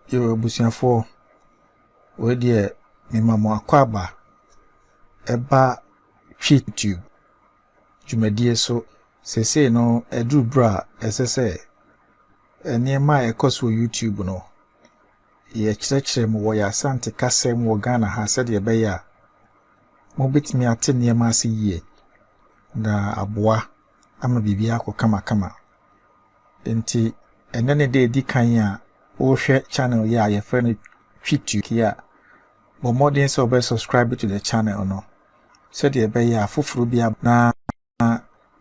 Yo busiafo we de me mamo akwaba eba YouTube dwumadie so sese no edu bra esese enema ekoso YouTube no ye kyerɛkyerɛ mo ya asante kasem wo Ghana ha sɛ de be ya mo betimi ate nema ase yie na aboa ama bibia akɔ kama enti enene de di kan a o hwɛ channel ya ye friend YouTube ya but more than so be subscribe to the channel no so de be ya foforo bia na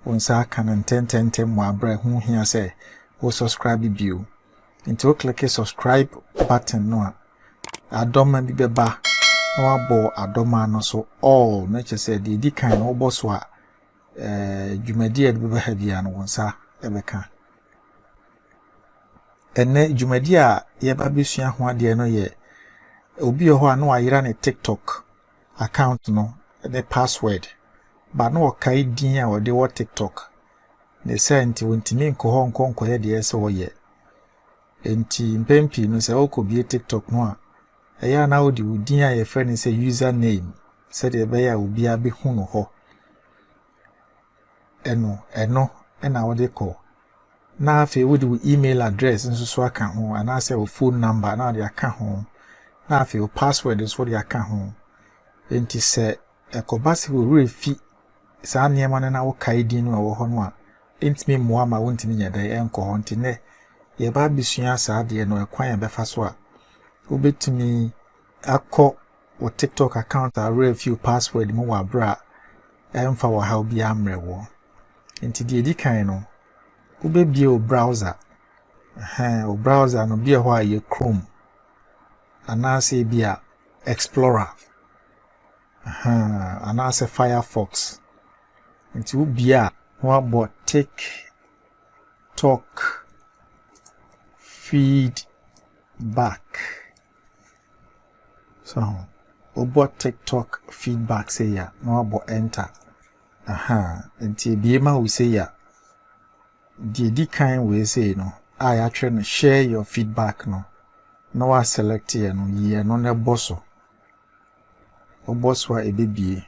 onsa kan 10 mo abra hu hia say o subscribe bio into click subscribe button no adoma bi beba na wabo adoma no so all na che say de di kan no bo so a dwumadi ade beba ha bia no onsa ebeka ene dwumadi a ye ba besua ho ade no ye obi ho a no ayira ne TikTok account no the password ba no kai din a ode wo TikTok ne senti wontimi nko nko ye de ese wo ye enti mpempi no se okobie TikTok no a eya na odi udin a ye friend say username se de be ya obi a be hu no ho eno na wo de ko na afi wodi email address nso so aka ho ana say wo phone number na de aka ho na afi wo password is what de aka ho enti se ekobasi wo refi sa niema na wo kai din no wo ho no a enti me moa ma wontimi nya dai enko ho nti ne ye ba bisua sa de no ekwan ya befa so a wo betimi akọ wo TikTok account a refi password mo wa bra emfa wo ha obi amrewo enti de di kan no wo be bie o browser o browser no bie ho a ye Chrome anase bia Explorer anase Firefox enti wo bia wo abo TikTok feedback so obo TikTok feedback say ya no abo enter enti bie ma wo say ya di kan we say no I actually share your feedback no wa select here no ye no ne bosso oboso a ebebie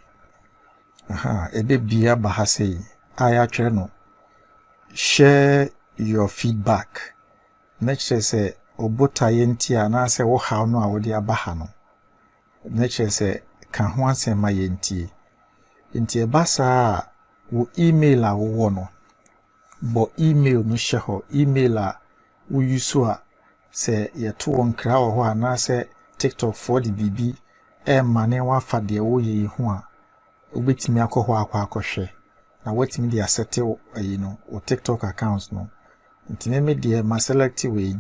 ebebie aba ha say I actually no share your feedback nature say obota yenti ana say wo ha no a wo de aba ha no nature say ka ho asema yenti enti ebasa wo email a wo no bo email no she ho email a wo use a se ye to won kra wo ho ana se TikTok for the bb mane wa fa de wo ye hu a obetimi akọ akọhwe na wetimi de asete yi no o TikTok account no ntime me de ma select we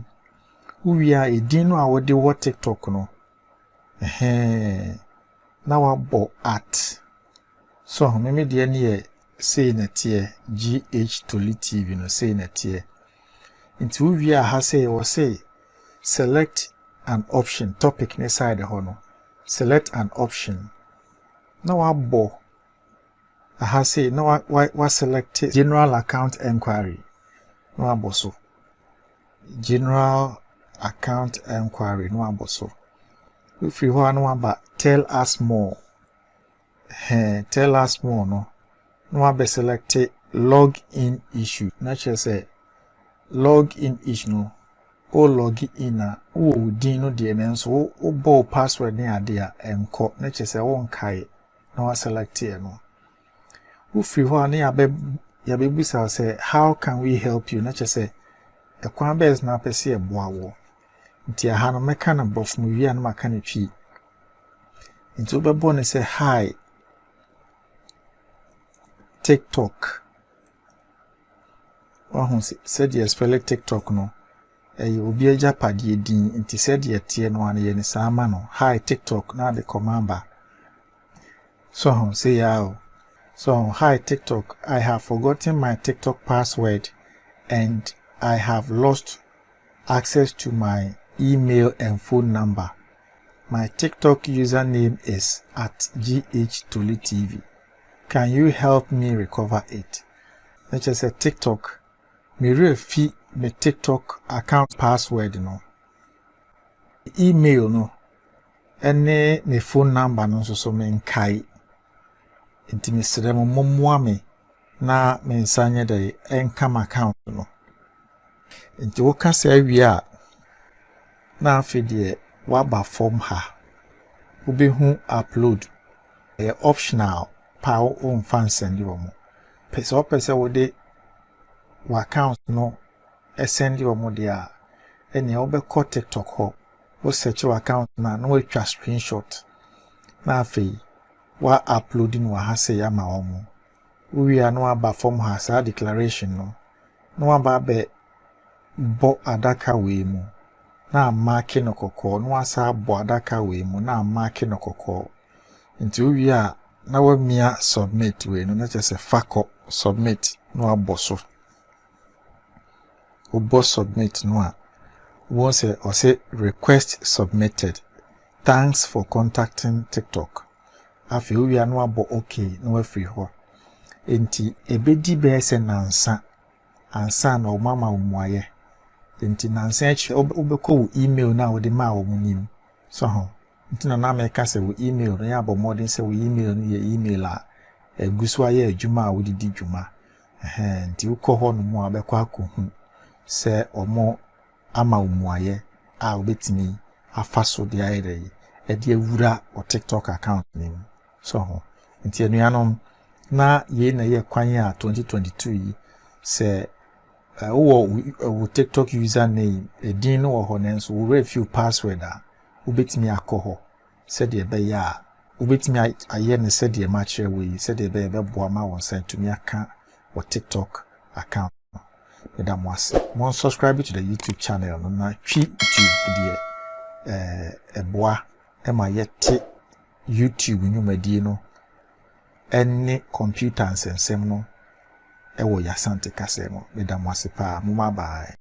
wi a edin no a wo de wo TikTok no na wa bo at so me de ne ye say na tie GH Toli TV no say na tie nti wi a ha say wo say select an option topic ne side ho no select an option na wa bo aha say na wa select general account enquiry no aboso general account enquiry no aboso if you want no about tell us more tell us more no be select log in issue na say log in issue no o log in na o din no de ne so o bo password ne ade a enko na say won kai na wa select here no wo free ho na ya be busa say how can we help you na say ekwan bes na pese e boa wo nti aha no meka na bof mu wi an maka na twi nti wo be bo ne say hi TikTok said you spell TikTok no obi aja padie din nti said ye tie no an ye ne sama no hi TikTok na the command so say ya so hi TikTok, I have forgotten my TikTok password and I have lost access to my email and phone number. My TikTok username is @GH_Toli_TV. Can you help me recover it? Let's just say TikTok. Me refi me TikTok account password no. email no ene me phone number no so me nkai nti me sere mo mommoa me na me nsanye de enkam account no nti wo ka se awie a na afide waba form ha wo be hu upload optional pa on fan send you mo pese wo de wa account no send you mo de a ene wo be ko TikTok ho wo search your account na no twa screenshot na afi wa uploading wa ha se ya ma omo we are no aba form ha sa declaration no aba be bo adaka we mu na mark no kokko no asa bo adaka we mu na mark no kokko nti we a na wa mia submit we no na just fako submit no aboso obo submit no a won say or say request submitted, thanks for contacting TikTok. Afi we are no abo okay no free ho enti ebedi be se nansa ansa na o mama umuaye enti nansa echi obeko email na wo de ma wo munim so ho enti na me ka se wo email no ya bo modern se wo email no ye email a egusu aye adwuma a wo didi dwuma enti ukọ ho no mu abekọ akohu se omo ama umuaye a obetimi afaso de ayere e de awura o TikTok account nim so ho enti anuanom na ye na ye kwan ya 2022 yi se wo TikTok username edin no ho nenso wo review password a obetimi akọ se de be ya obetimi aye ne se de ma kire we se de be boa ma won send to me aka wo TikTok account da mwase mon subscribe to the YouTube channel no na twi YouTube de eboa e ma yete YouTube nyumadie no any computer nsensem no e wo yasante kasemo da mwase pa mo ma bye.